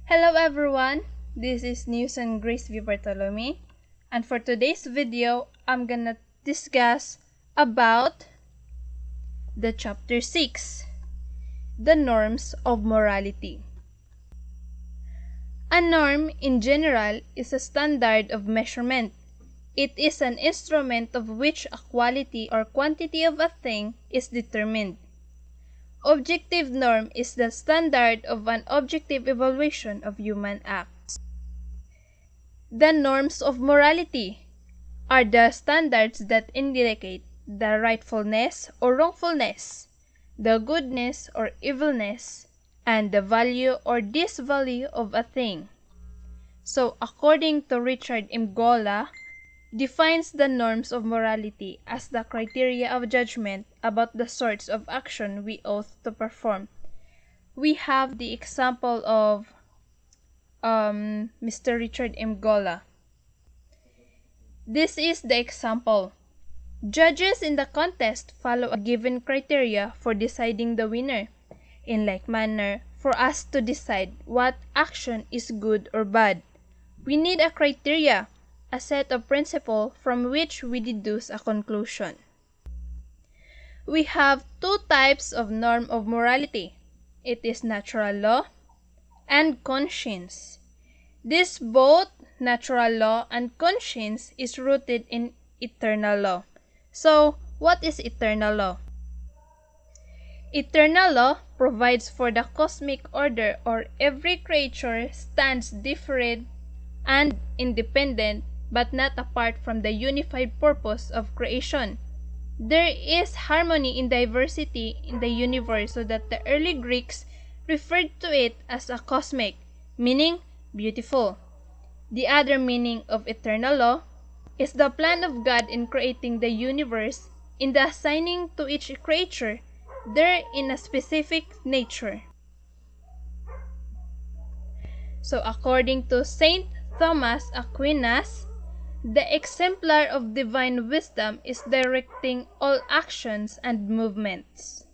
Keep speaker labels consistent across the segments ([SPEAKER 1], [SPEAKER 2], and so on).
[SPEAKER 1] Hello everyone, this is Newson Grace V. Bartolome, and for today's video, I'm gonna discuss about the chapter 6, the norms of morality. A norm in general is a standard of measurement. It is an instrument of which a quality or quantity of a thing is determined. Objective norm is the standard of an objective evaluation of human acts. The norms of morality are the standards that indicate the rightfulness or wrongfulness, the goodness or evilness, and the value or disvalue of a thing. So, according to Richard M. Golla, defines the norms of morality as the criteria of judgment about the sorts of action we ought to perform. We have the example of Mr. Richard M. Golla. This is the example. Judges in the contest follow a given criteria for deciding the winner. In like manner, for us to decide what action is good or bad, we need a criteria, a set of principles from which we deduce a conclusion. We have two types of norm of morality. It is natural law and conscience. This both natural law and conscience is rooted in eternal law. So, what is eternal law? Eternal law provides for the cosmic order, or every creature stands different and independent but not apart from the unified purpose of creation. There is harmony in diversity in the universe, so that the early Greeks referred to it as a cosmic, meaning beautiful. The other meaning of eternal law is the plan of God in creating the universe, in the assigning to each creature therein a specific nature. So according to Saint Thomas Aquinas, the exemplar of divine wisdom is directing all actions and movements.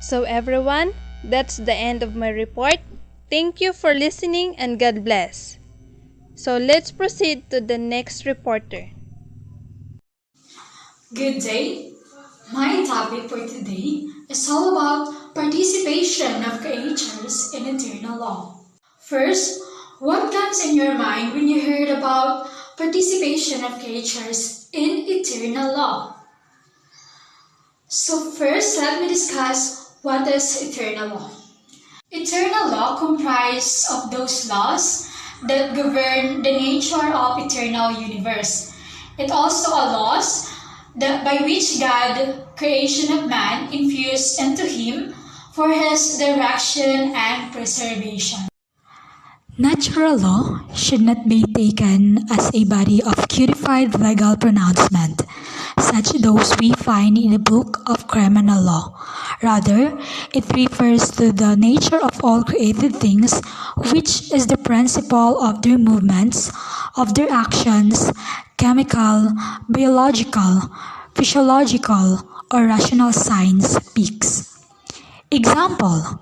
[SPEAKER 1] So everyone, that's the end of my report. Thank you for listening and God bless. So let's proceed to the next reporter.
[SPEAKER 2] Good day. My topic for today is all about participation of creatures in eternal law. First, what comes in your mind when you heard about participation of creatures in eternal law? So first, let me discuss what is eternal law. Eternal law comprises of those laws that govern the nature of eternal universe. It also allows by which God, creation of man, infused into him for his direction and preservation.
[SPEAKER 3] Natural law should not be taken as a body of codified legal pronouncement, such those we find in the book of criminal law. Rather, it refers to the nature of all created things, which is the principle of their movements, of their actions, chemical, biological, physiological, or rational science speaks. Example: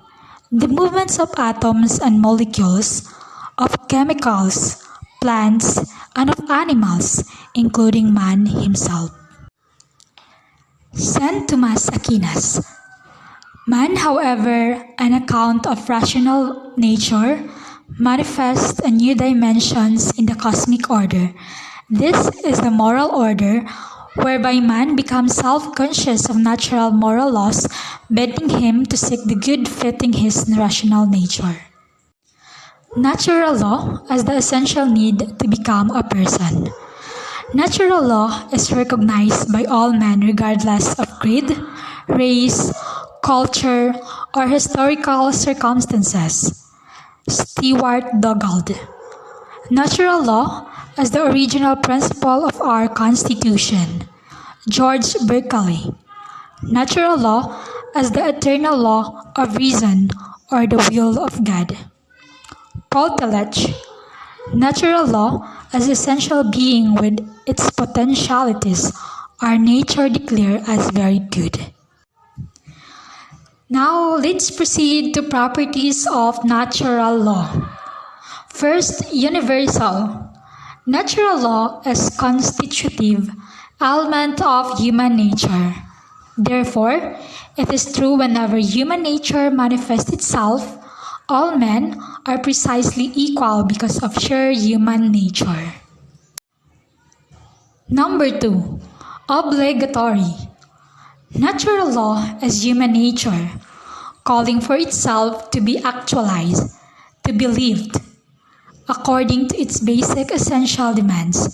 [SPEAKER 3] the movements of atoms and molecules, of chemicals, plants, and of animals, including man himself. St. Thomas Aquinas. Man, however, on account of rational nature, manifests a new dimensions in the cosmic order. This is the moral order, whereby man becomes self-conscious of natural moral laws, bending him to seek the good fitting his rational nature. Natural law as the essential need to become a person. Natural law is recognized by all men regardless of creed, race, culture, or historical circumstances. Stewart Dougald. Natural law as the original principle of our Constitution. George Berkeley. Natural law as the eternal law of reason or the will of God. Paul Tillich. Natural law as essential being with its potentialities, our nature declared as very good. Now, let's proceed to properties of natural law. First, universal. Natural law is constitutive element of human nature. Therefore, it is true whenever human nature manifests itself, all men are precisely equal because of sheer human nature. Number 2. Obligatory. Natural law is human nature, calling for itself to be actualized, to be lived, according to its basic essential demands.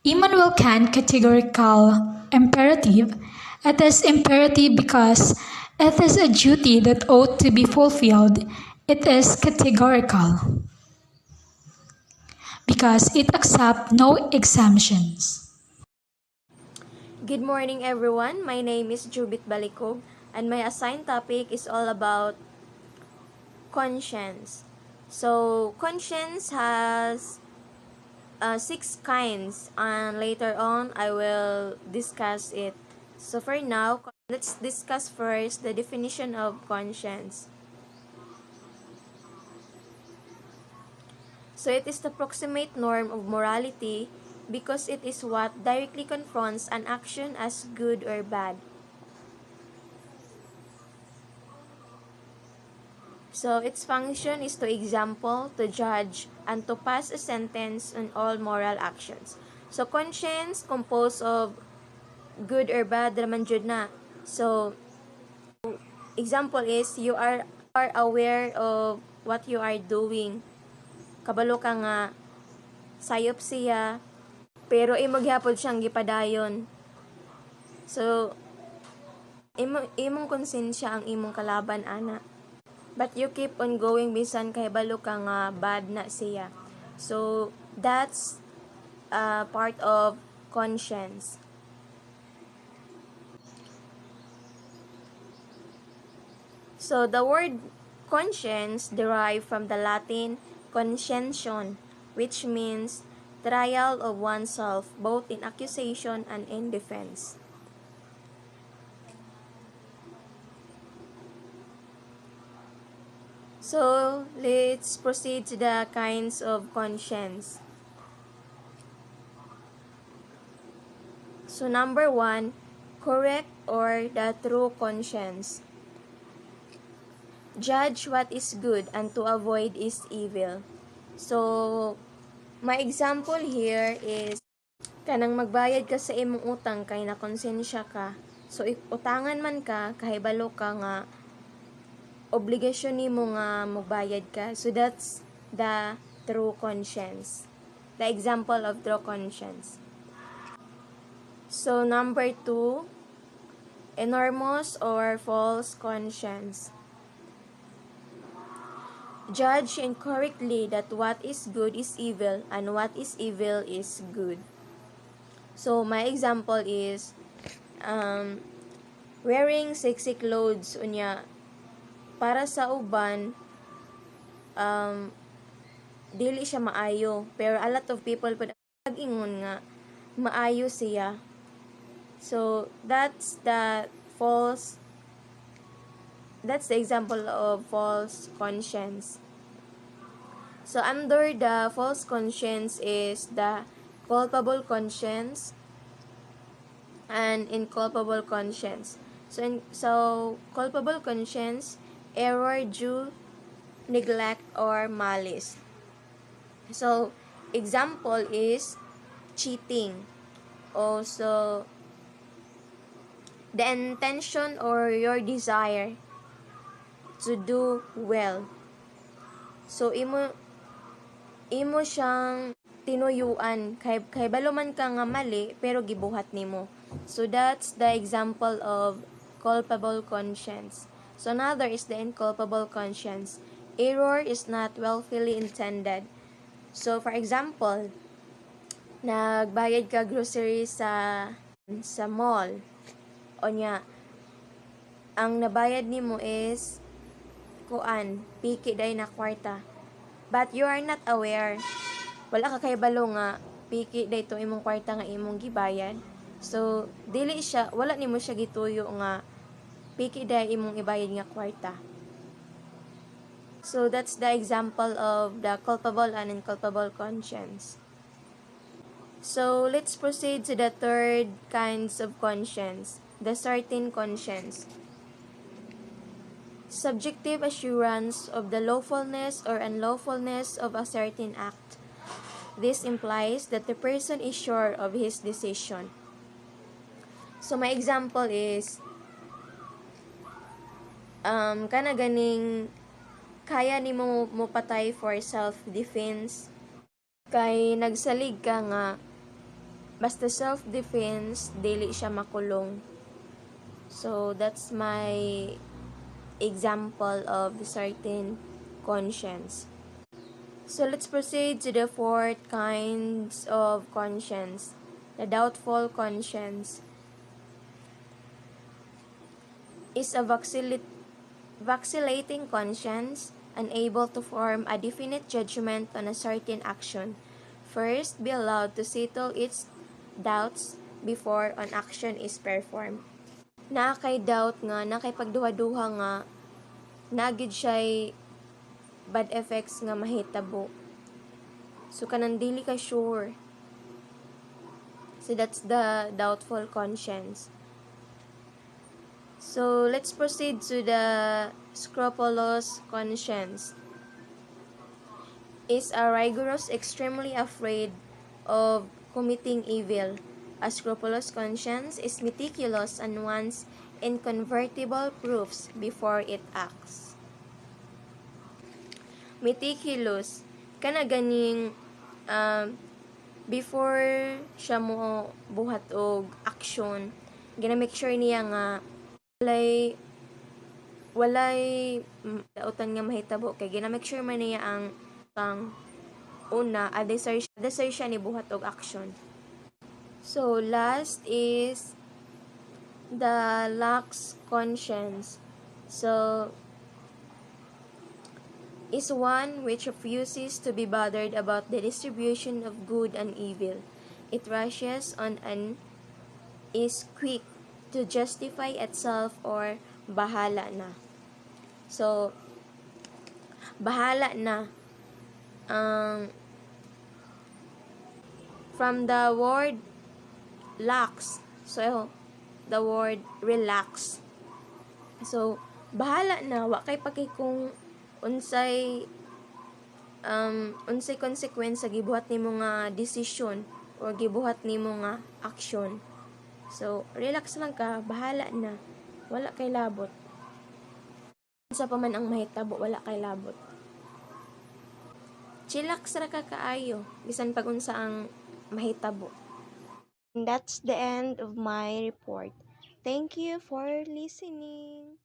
[SPEAKER 3] Immanuel Kant categorical imperative. It is imperative because it is a duty that ought to be fulfilled. It is categorical because it accepts no exemptions.
[SPEAKER 4] Good morning everyone, my name is Jubit Balikog and my assigned topic is all about conscience. So, conscience has 6 kinds and later on I will discuss it. So for now, let's discuss first the definition of conscience. So it is the proximate norm of morality because it is what directly confronts an action as good or bad. So its function is to example, to judge, and to pass a sentence on all moral actions. So conscience composed of good or bad raman jud na. So example is you are aware of what you are doing. Kabalo ka nga sayop siya pero imo gyapon siyang gipadayon. So imong konsensya ang imong kalaban ana. But you keep on going bisan kay balo ka nga bad na siya. So that's part of conscience. So the word conscience derived from the Latin conscientium, which means trial of oneself both in accusation and in defense. So let's proceed to the kinds of conscience. So number 1, correct or the true conscience. Judge what is good and to avoid is evil. So, my example here is kanang magbayad ka sa imong utang kay na konsensya ka. So, if utangan man ka, kahibalo ka nga obligasyon nimo nga magbayad ka. So, that's the true conscience. The example of true conscience. So, number 2, enormous or false conscience. Judge incorrectly that what is good is evil and what is evil is good. So, my example is wearing sexy clothes unya para sa uban dili siya maayo pero a lot of people pud ingon nga maayo siya. So, that's the example of false conscience. So, under the false conscience is the culpable conscience and inculpable conscience. So culpable conscience, error due neglect or malice. So, example is cheating. Also, the intention or your desire to do well. So, imo siyang tinuyuan kay baluman ka nga mali pero gibuhat nimo. So that's the example of culpable conscience. So another is the inculpable conscience. Error is not willfully intended. So for example, nagbayad ka grocery sa mall. Onya, ang nabayad nimo is piki day na kwarta. But you are not aware. Wala ka kay balo nga piki day to imong kwarta nga imong gibayad. So wala nimo siya gituyo nga piki day imong ibayad nga kwarta. So that's the example of the culpable and inculpable conscience. So let's proceed to the third kinds of conscience, the certain conscience. Subjective assurance of the lawfulness or unlawfulness of a certain act. This implies that the person is sure of his decision. So my example is kana ganing kaya nimo mo patay for self-defense, kay nagsalig ka nga basta self-defense dili siya makulong. So that's my example of the certain conscience. So let's proceed to the fourth kinds of conscience, the doubtful conscience. Is a vacillating conscience, unable to form a definite judgment on a certain action. First, be allowed to settle its doubts before an action is performed. Na kay doubt nga, na kay pagduha-duha nga, nagid siya'y bad effects nga mahitabo. So, kanang dili ka sure. So, that's the doubtful conscience. So, let's proceed to the scrupulous conscience. Is a rigorous, extremely afraid of committing evil. A scrupulous conscience is meticulous and wants incontrovertible proofs before it acts. Meticulous, kana ganing before siya mo buhat og action, gina-make sure niya nga walay dautan nga mahitabo, kay gina-make sure man niya ang una desire siya ni buhat og action. So last is the lax conscience. So is one which refuses to be bothered about the distribution of good and evil. It rushes on and is quick to justify itself or bahala na. So, bahala na. From the word lax, so the word relax. So, bahala na, wa kay paki kung unsay consequence sa gibuhat nimo nga decision or gibuhat nimo nga action. So, relax lang ka, bahala na. Wala kay labot. Unsa pa man ang mahitabo, wala kay labot. Chillax ra ka kaayo, bisan pag unsa ang mahitabo. And that's the end of my report. Thank you for listening.